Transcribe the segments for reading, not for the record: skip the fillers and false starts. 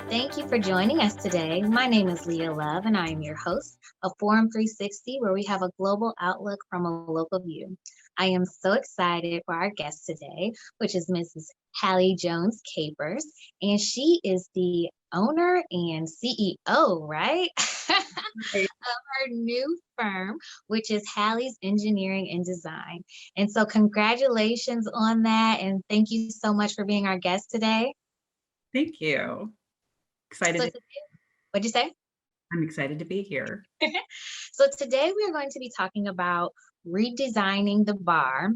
Thank you for joining us today. My name is Leia Love, and I am your host of Forum 360, where we have a global outlook from a local view. I am so excited for our guest today, which is Mrs. Halle Jones Capers, and she is the owner and CEO, right? Right. Of her new firm, which is Halle's Engineering and Design. And so, congratulations on that, and thank you so much for being our guest today. Thank you. Excited So, to, today, what'd you say? I'm excited to be here. So today we are going to be talking about redesigning the bar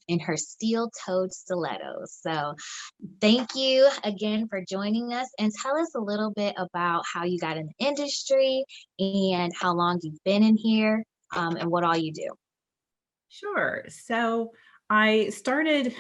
in her steel-toed stilettos. So thank you again for joining us, and tell us a little bit about how you got in the industry and how long you've been in here, and what all you do. Sure. So I started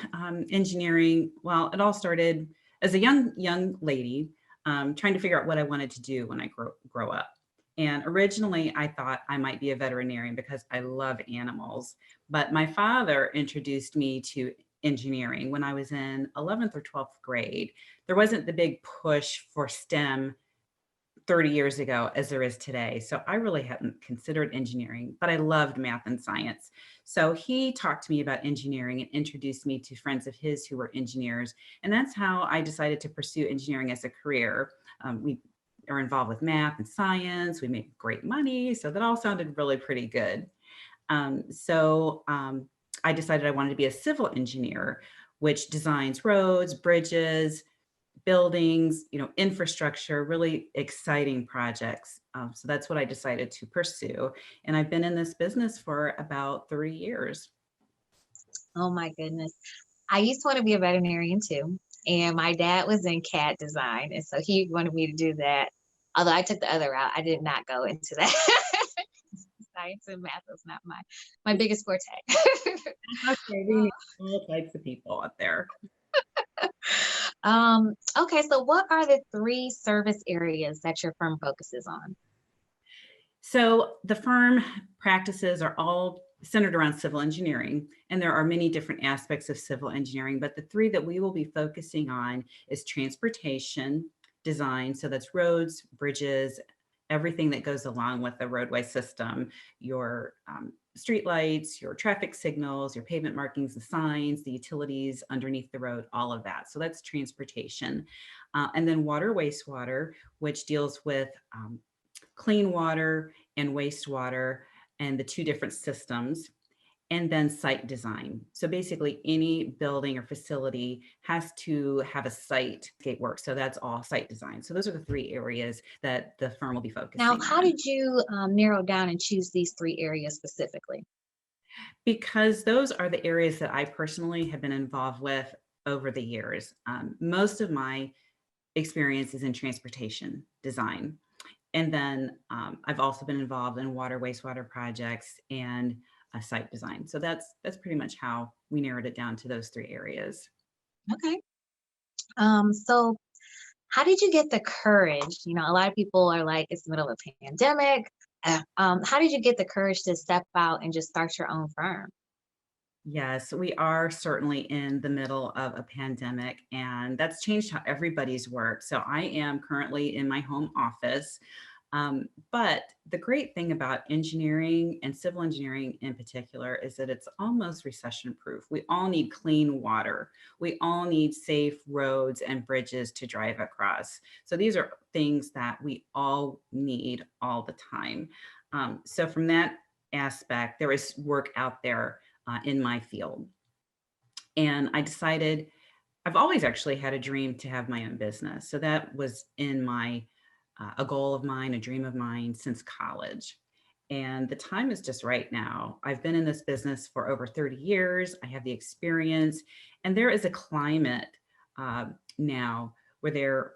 engineering. Well, it all started as a young lady, trying to figure out what I wanted to do when I grow up. And originally, I thought I might be a veterinarian because I love animals. But my father introduced me to engineering when I was in 11th or 12th grade. There wasn't the big push for STEM 30 years ago as there is today. So I really hadn't considered engineering, but I loved math and science. So he talked to me about engineering and introduced me to friends of his who were engineers. And that's how I decided to pursue engineering as a career. We are involved with math and science. We make great money. So that all sounded really pretty good. I decided I wanted to be a civil engineer, which designs roads, bridges, buildings, infrastructure, really exciting projects. So that's what I decided to pursue. And I've been in this business for about 30 years. Oh my goodness. I used to want to be a veterinarian too. And my dad was in CAD design. And so he wanted me to do that. Although I took the other route, I did not go into that. Science and math was not my biggest forte. Okay, we need all types of people out there. Okay, so what are the three service areas that your firm focuses on? So the firm practices are all centered around civil engineering, and there are many different aspects of civil engineering, but the three that we will be focusing on is transportation design. So that's roads, bridges, everything that goes along with the roadway system, your street lights, your traffic signals, your pavement markings, the signs, the utilities underneath the road, all of that. So that's transportation. And then water, wastewater, which deals with clean water and wastewater and the two different systems, and then site design. So basically any building or facility has to have a site gate work. So that's all site design. So those are the three areas that the firm will be Now, focusing how on. did you narrow down and choose these three areas specifically? Because those are the areas that I personally have been involved with over the years. Most of my experience is in transportation design. And then I've also been involved in water, wastewater projects and site design. So that's pretty much how we narrowed it down to those three areas. Okay. So how did you get the courage? A lot of people are like, it's the middle of a pandemic. How did you get the courage to step out and just start your own firm? Yes, we are certainly in the middle of a pandemic, and that's changed how everybody's work. So I am currently in my home office. But the great thing about engineering and civil engineering in particular is that it's almost recession proof. We all need clean water. We all need safe roads and bridges to drive across. So these are things that we all need all the time. So from that aspect, there is work out there in my field. And I decided I've always actually had a dream to have my own business. So that was in my a goal of mine, a dream of mine since college. And the time is just right now. I've been in this business for over 30 years. I have the experience, and there is a climate uh, now where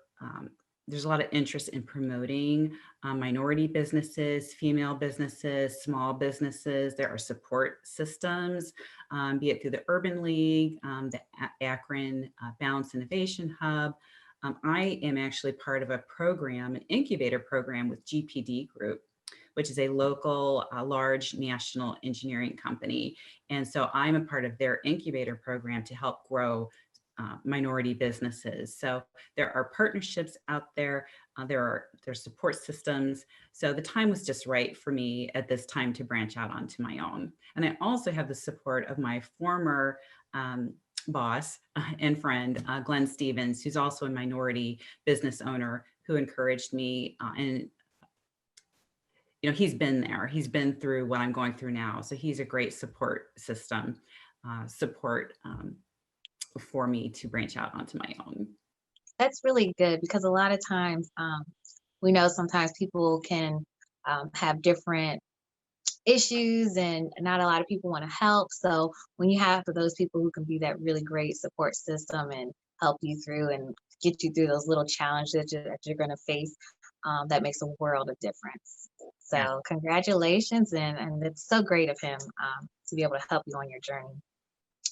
there's a lot of interest in promoting minority businesses, female businesses, small businesses. There are support systems, be it through the Urban League, the Akron Balance Innovation Hub. I am actually part of a program, an incubator program with GPD Group, which is a local, large national engineering company. And so I'm a part of their incubator program to help grow minority businesses. So there are partnerships out there. There's support systems. So the time was just right for me at this time to branch out onto my own. And I also have the support of my former boss and friend, Glenn Stevens, who's also a minority business owner, who encouraged me. And he's been there. He's been through what I'm going through now. So he's a great support system, support for me to branch out onto my own. That's really good because a lot of times we know sometimes people can have different issues and not a lot of people want to help. So when you have those people who can be that really great support system and help you through and get you through those little challenges that you're going to face, that makes a world of difference. Yeah. So congratulations, and it's so great of him to be able to help you on your journey.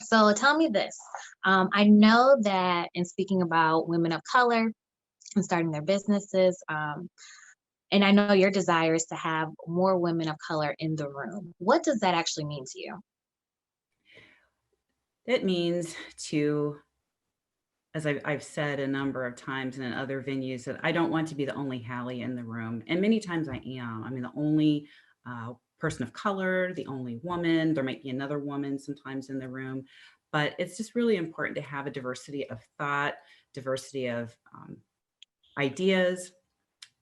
So tell me this. I know that in speaking about women of color and starting their businesses, and I know your desire is to have more women of color in the room. What does that actually mean to you? It means to, as I've said a number of times and in other venues, that I don't want to be the only Halle in the room. And many times I am. I mean, the only person of color, the only woman. There might be another woman sometimes in the room. But it's just really important to have a diversity of thought, diversity of ideas,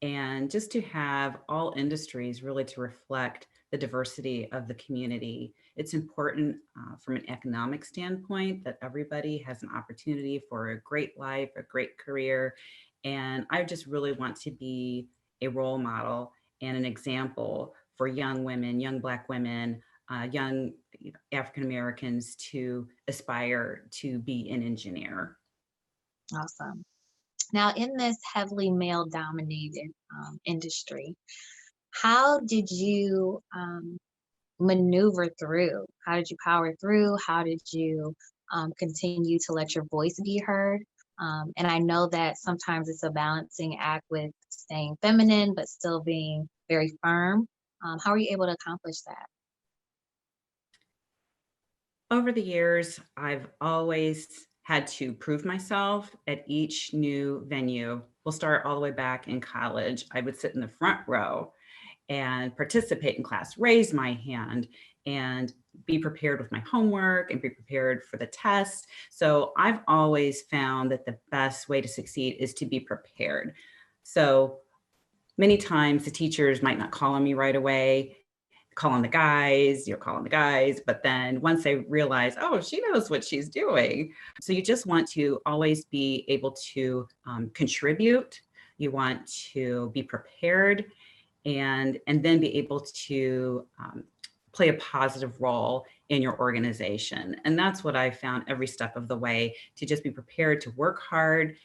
and just to have all industries really to reflect the diversity of the community. It's important from an economic standpoint that everybody has an opportunity for a great life, a great career. And I just really want to be a role model and an example for young women, young Black women, young African Americans to aspire to be an engineer. Awesome. Now, in this heavily male dominated industry, how did you maneuver through? How did you power through? How did you continue to let your voice be heard? And I know that sometimes it's a balancing act with staying feminine, but still being very firm. How are you able to accomplish that? Over the years, I've always had to prove myself at each new venue. We'll start all the way back in college. I would sit in the front row and participate in class, raise my hand, and be prepared with my homework and be prepared for the test. So I've always found that the best way to succeed is to be prepared. So many times the teachers might not call on me right away, calling the guys, but then once they realize, oh, she knows what she's doing. So you just want to always be able to contribute. You want to be prepared and then be able to play a positive role in your organization. And that's what I found every step of the way, to just be prepared to work hard,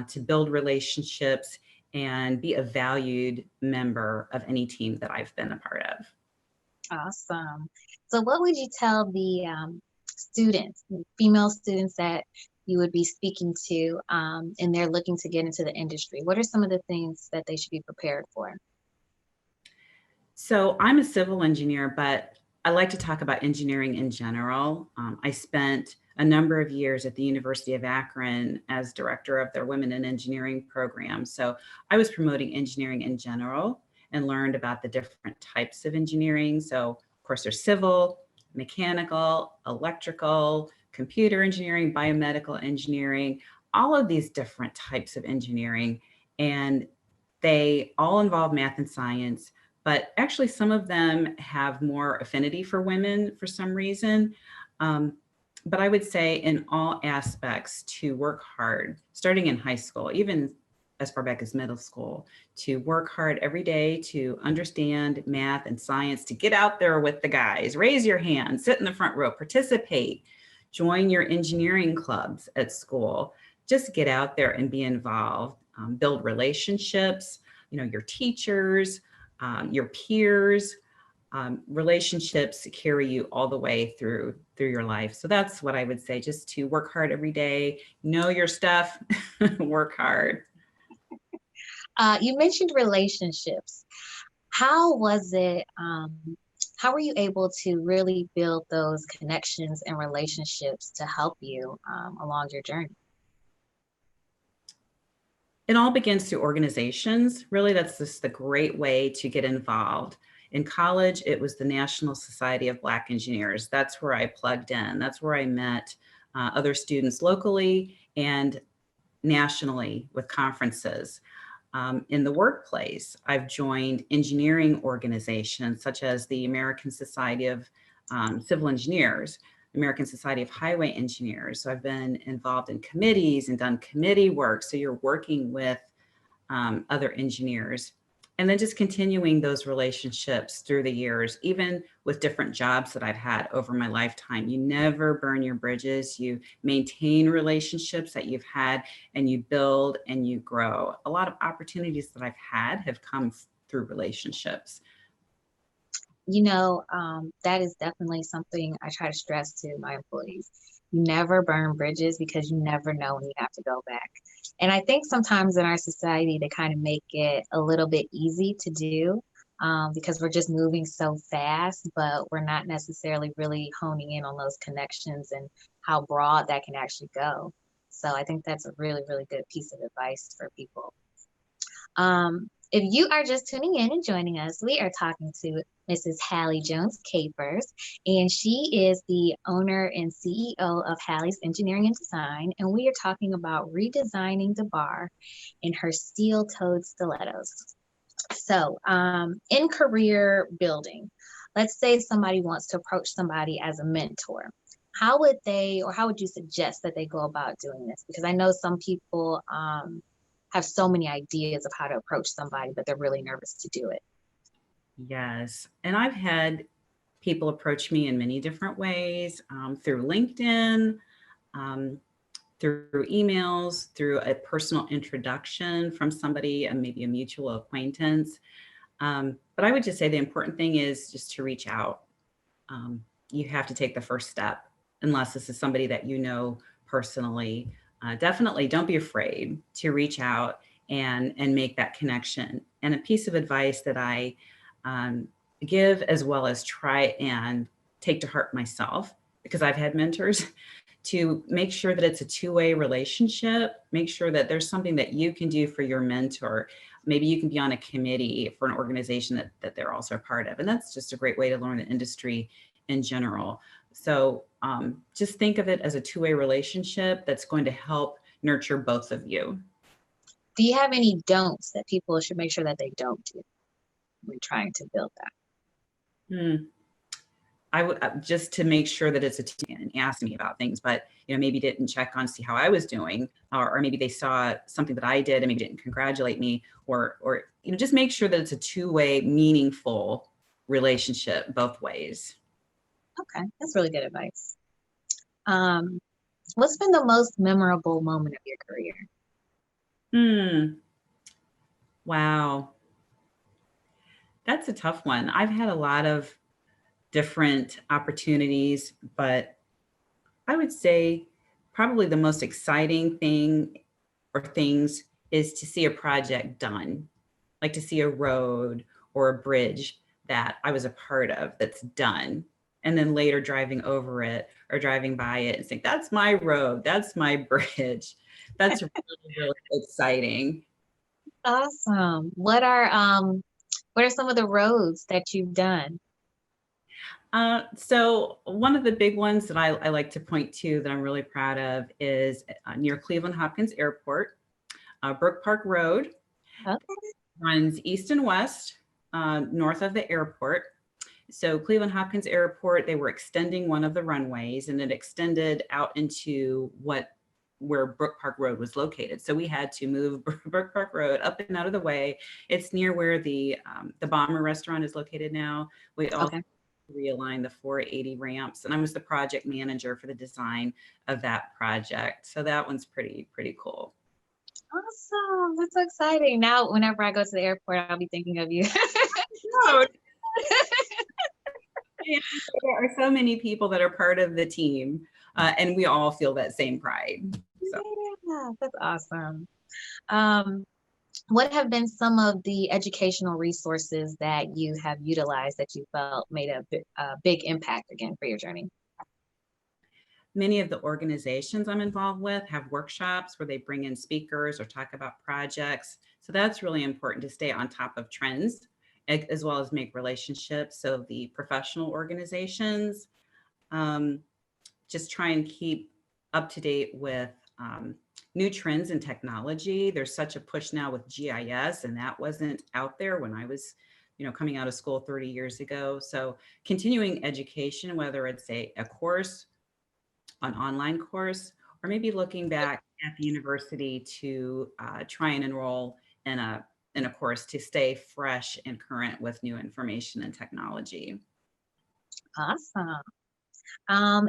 to build relationships, and be a valued member of any team that I've been a part of. Awesome. So, what would you tell the students, female students that you would be speaking to, and they're looking to get into the industry? What are some of the things that they should be prepared for? So I'm a civil engineer, but I like to talk about engineering in general. I spent a number of years at the University of Akron as director of their Women in Engineering program. So I was promoting engineering in general and learned about the different types of engineering. So of course there's civil, mechanical, electrical, computer engineering, biomedical engineering, all of these different types of engineering. And they all involve math and science, but actually some of them have more affinity for women for some reason. Um, but I would say in all aspects to work hard, starting in high school, even as far back as middle school, to work hard every day to understand math and science, to get out there with the guys, raise your hand, sit in the front row, participate, join your engineering clubs at school, just get out there and be involved, build relationships, your teachers, your peers. Relationships carry you all the way through your life. So that's what I would say, just to work hard every day, know your stuff, work hard. You mentioned relationships. How was it? How were you able to really build those connections and relationships to help you along your journey? It all begins through organizations. Really, that's just the great way to get involved. In college, it was the National Society of Black Engineers. That's where I plugged in. That's where I met other students locally and nationally with conferences. In the workplace, I've joined engineering organizations such as the American Society of Civil Engineers, American Society of Highway Engineers. So I've been involved in committees and done committee work. So you're working with other engineers. And then just continuing those relationships through the years, even with different jobs that I've had over my lifetime. You never burn your bridges. You maintain relationships that you've had and you build and you grow. A lot of opportunities that I've had have come through relationships. That is definitely something I try to stress to my employees. You never burn bridges because you never know when you have to go back. And I think sometimes in our society, they kind of make it a little bit easy to do because we're just moving so fast, but we're not necessarily really honing in on those connections and how broad that can actually go. So I think that's a really, really good piece of advice for people. If you are just tuning in and joining us, we are talking to Mrs. Halle Jones Capers, and she is the owner and CEO of Halle's Engineering and Design, and we are talking about redesigning the bar in her steel-toed stilettos. So, in career building, let's say somebody wants to approach somebody as a mentor. How would they, or how would you suggest that they go about doing this? Because I know some people have so many ideas of how to approach somebody, but they're really nervous to do it. Yes. And I've had people approach me in many different ways through LinkedIn, um, through emails, through a personal introduction from somebody, maybe a mutual acquaintance. But I would just say the important thing is just to reach out. You have to take the first step, unless this is somebody that you know personally. Definitely don't be afraid to reach out and make that connection. And a piece of advice that I um, give, as well as try and take to heart myself, because I've had mentors, to make sure that it's a two-way relationship. Make sure that there's something that you can do for your mentor. Maybe you can be on a committee for an organization that they're also a part of. And that's just a great way to learn the industry in general. So just think of it as a two-way relationship that's going to help nurture both of you. Do you have any don'ts that people should make sure that they don't do when trying to build that? Hmm. I would just to make sure that it's a team and ask me about things, but maybe didn't check on see how I was doing, or maybe they saw something that I did and maybe didn't congratulate me, or just make sure that it's a two-way, meaningful relationship both ways. Okay, that's really good advice. Um, what's been the most memorable moment of your career? Hmm. Wow, that's a tough one. I've had a lot of different opportunities, but I would say probably the most exciting thing or things is to see a project done, like to see a road or a bridge that I was a part of that's done. And then later driving over it or driving by it and saying, that's my road, that's my bridge. That's really, really exciting. Awesome. What are some of the roads that you've done? So one of the big ones that I like to point to that I'm really proud of is near Cleveland Hopkins Airport, Brook Park Road Okay. runs east and west, north of the airport. So Cleveland Hopkins Airport, they were extending one of the runways and it extended out into where Brook Park Road was located. So we had to move Brook Park Road up and out of the way. It's near where the Bomber restaurant is located now. We also Okay. realign the 480 ramps, and I was the project manager for the design of that project. So that one's pretty cool. Awesome. That's so exciting. Now, whenever I go to the airport, I'll be thinking of you. Oh, there are so many people that are part of the team, and we all feel that same pride. So. Yeah, that's awesome. Um, What have been some of the educational resources that you have utilized that you felt made a big impact again for your journey? Many of the organizations I'm involved with have workshops where they bring in speakers or talk about projects. So that's really important to stay on top of trends as well as make relationships. So the professional organizations, um, just try and keep up to date with new trends in technology. There's such a push now with GIS, and that wasn't out there when I was, coming out of school 30 years ago. So continuing education, whether it's a course, an online course, or maybe looking back at the university to try and enroll in a course to stay fresh and current with new information and technology. Awesome.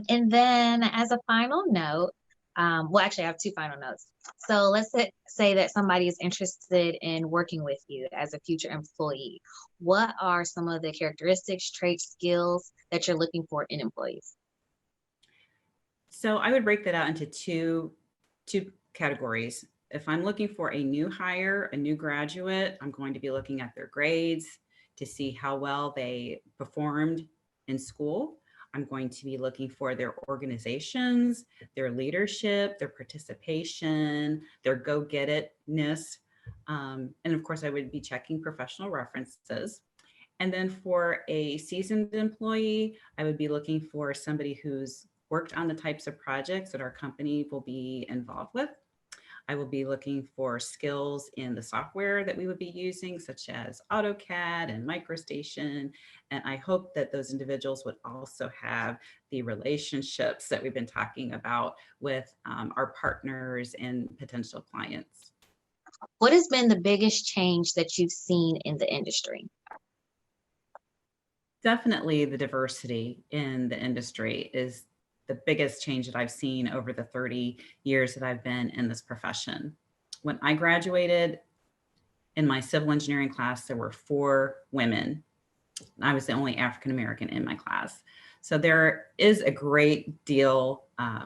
And then as a final note, well, actually, I have two final notes. So let's say that somebody is interested in working with you as a future employee. What are some of the characteristics, traits, skills that you're looking for in employees? So I would break that out into two categories. If I'm looking for a new hire, a new graduate, I'm going to be looking at their grades to see how well they performed in school. I'm going to be looking for their organizations, their leadership, their participation, their go-get-itness. And of course, I would be checking professional references. And then for a seasoned employee, I would be looking for somebody who's worked on the types of projects that our company will be involved with. I will be looking for skills in the software that we would be using, such as AutoCAD and MicroStation. And I hope that those individuals would also have the relationships that we've been talking about with our partners and potential clients. What has been the biggest change that you've seen in the industry? Definitely the diversity in the industry is the biggest change that I've seen over the 30 years that I've been in this profession. When I graduated in my civil engineering class, there were 4 women. I was the only African American in my class. So there is a great deal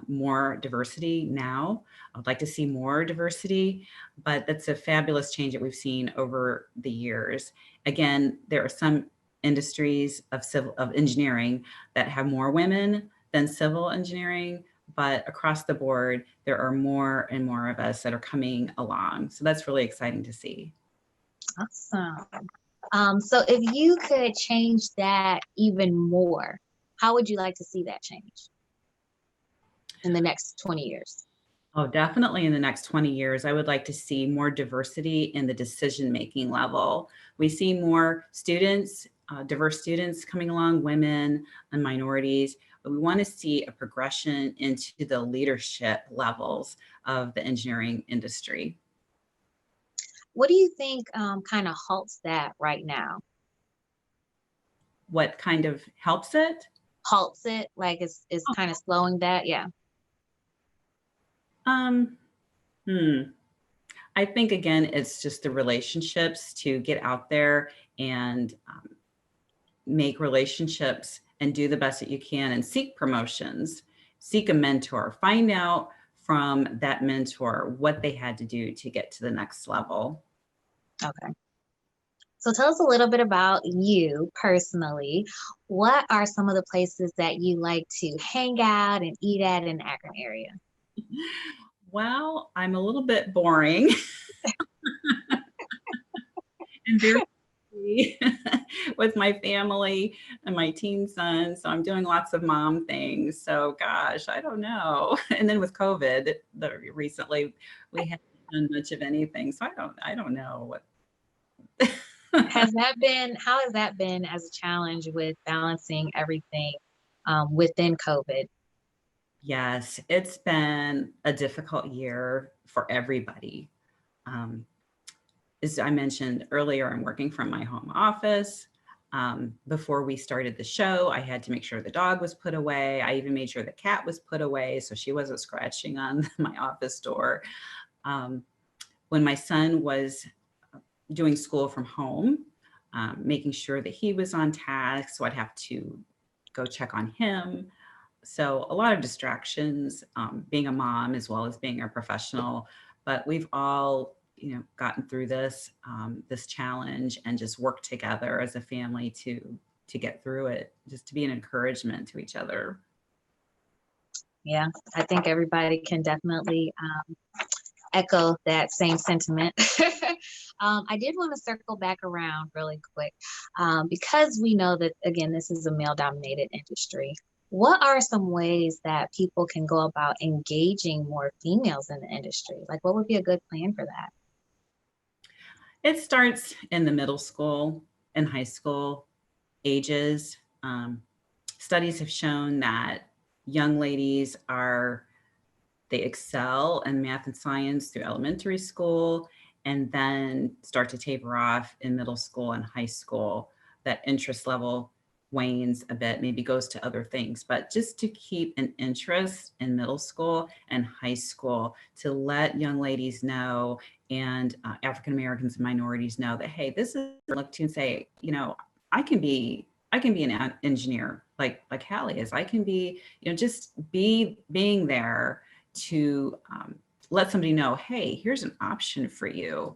more diversity now. I would like to see more diversity, but that's a fabulous change that we've seen over the years. Again, there are some industries of engineering that have more women than civil engineering, but across the board, there are more and more of us that are coming along. So that's really exciting to see. Awesome. So if you could change that even more, how would you like to see that change in the next 20 years? Oh, definitely in the next 20 years, I would like to see more diversity in the decision-making level. We see more students, diverse students coming along, women and minorities, but we want to see a progression into the leadership levels of the engineering industry. What do you think kind of halts that right now? What kind of helps it? Halts it, like is kind of slowing that? Yeah. Um, hmm. I think again, it's just the relationships to get out there and make relationships and do the best that you can and seek promotions, seek a mentor, find out from that mentor what they had to do to get to the next level. Okay. So tell us a little bit about you personally. What are some of the places that you like to hang out and eat at in the Akron area? Well, I'm a little bit boring and very busy with my family and my teen son. So I'm doing lots of mom things. So gosh, I don't know. And then with COVID, recently we haven't done much of anything. So I don't know what. How has that been as a challenge with balancing everything within COVID? Yes, it's been a difficult year for everybody. Um, as I mentioned earlier, I'm working from my home office. Before we started the show, I had to make sure the dog was put away. I even made sure the cat was put away so she wasn't scratching on my office door. Um, when my son was doing school from home, making sure that he was on task, so I'd have to go check on him. So a lot of distractions, being a mom as well as being a professional, but we've all gotten through this challenge and just worked together as a family to get through it, just to be an encouragement to each other. Yeah, I think everybody can definitely echo that same sentiment. I did want to circle back around really quick because we know that, again, this is a male dominated industry. What are some ways that people can go about engaging more females in the industry? Like, what would be a good plan for that? It starts in the middle school and high school ages. Studies have shown that young ladies they excel in math and science through elementary school and then start to taper off in middle school and high school. That interest level wanes a bit, maybe goes to other things, but just to keep an interest in middle school and high school, to let young ladies know and African Americans and minorities know that, hey, this is look to and say, I can be an engineer like Halle is. I can be, just being there to let somebody know, hey, here's an option for you.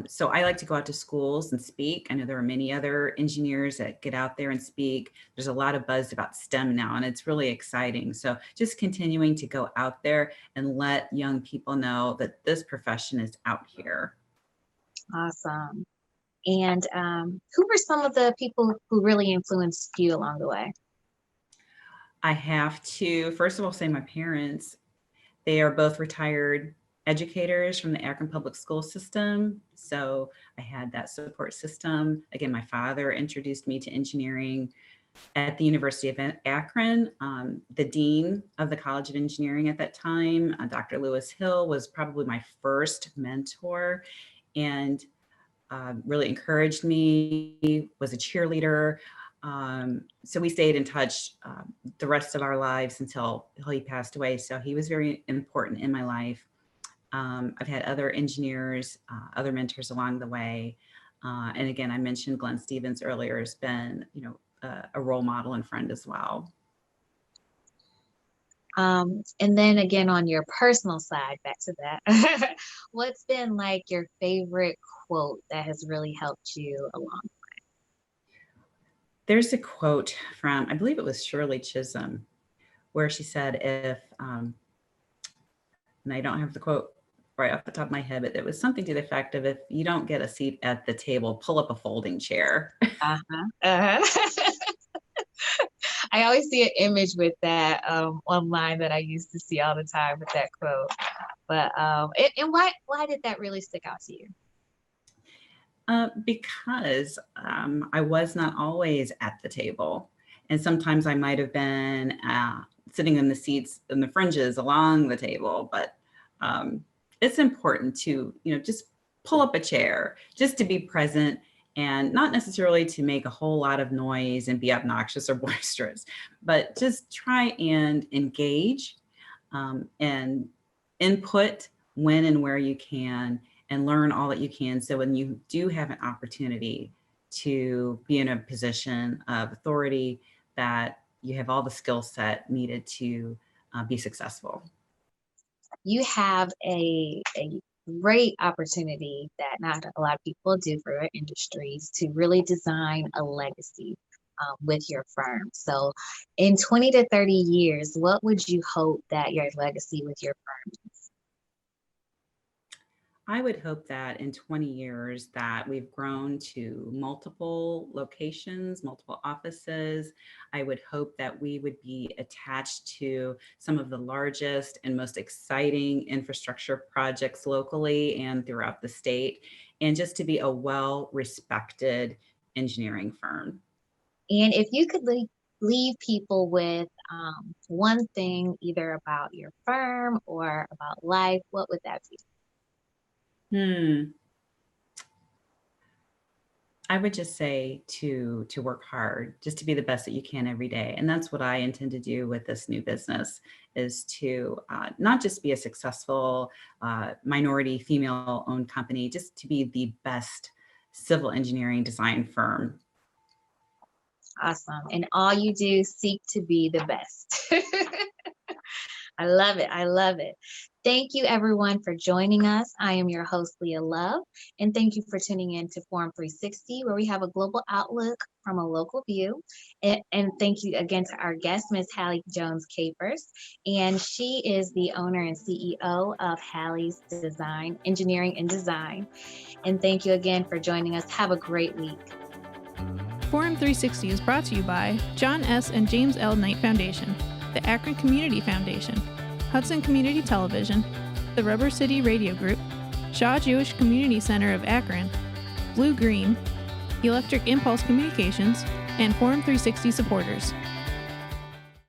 So I like to go out to schools and speak. I know there are many other engineers that get out there and speak. There's a lot of buzz about STEM now, and it's really exciting. So just continuing to go out there and let young people know that this profession is out here. Awesome. And who were some of the people who really influenced you along the way? I have to, first of all, say my parents. They are both retired educators from the Akron Public School System. So I had that support system. Again, my father introduced me to engineering at the University of Akron. The dean of the College of Engineering at that time, Dr. Lewis Hill, was probably my first mentor and really encouraged me, was a cheerleader. So we stayed in touch the rest of our lives until he passed away. So he was very important in my life. I've had other engineers, other mentors along the way. And again, I mentioned Glenn Stevens earlier has been, a role model and friend as well. And then again, on your personal side, back to that, what's been like your favorite quote that has really helped you along? There's a quote from, I believe it was Shirley Chisholm, where she said, and I don't have the quote right off the top of my head, but it was something to the effect of, if you don't get a seat at the table, pull up a folding chair. Uh-huh. Uh-huh. I always see an image with that online that I used to see all the time with that quote. But and why did that really stick out to you? Because I was not always at the table. And sometimes I might have been sitting in the seats in the fringes along the table, but it's important to, just pull up a chair, just to be present and not necessarily to make a whole lot of noise and be obnoxious or boisterous, but just try and engage and input when and where you can and learn all that you can. So when you do have an opportunity to be in a position of authority, that you have all the skill set needed to be successful. You have a great opportunity that not a lot of people do for our industries to really design a legacy with your firm. So, in 20 to 30 years, what would you hope that your legacy with your firm is? I would hope that in 20 years that we've grown to multiple locations, multiple offices. I would hope that we would be attached to some of the largest and most exciting infrastructure projects locally and throughout the state, and just to be a well-respected engineering firm. And if you could leave people with one thing, either about your firm or about life, what would that be? Hmm. I would just say to work hard, just to be the best that you can every day, and that's what I intend to do with this new business. Is to not just be a successful minority female-owned company, just to be the best civil engineering design firm. Awesome. And all you do, seek to be the best. I love it. I love it. Thank you, everyone, for joining us. I am your host, Leia Love, and thank you for tuning in to Forum 360, where we have a global outlook from a local view. And thank you again to our guest, Ms. Halle Jones Capers, and she is the owner and CEO of Halle's Design, Engineering and Design. And thank you again for joining us. Have a great week. Forum 360 is brought to you by John S. and James L. Knight Foundation, the Akron Community Foundation, Hudson Community Television, the Rubber City Radio Group, Shaw Jewish Community Center of Akron, Blue Green, Electric Impulse Communications, and Forum 360 supporters.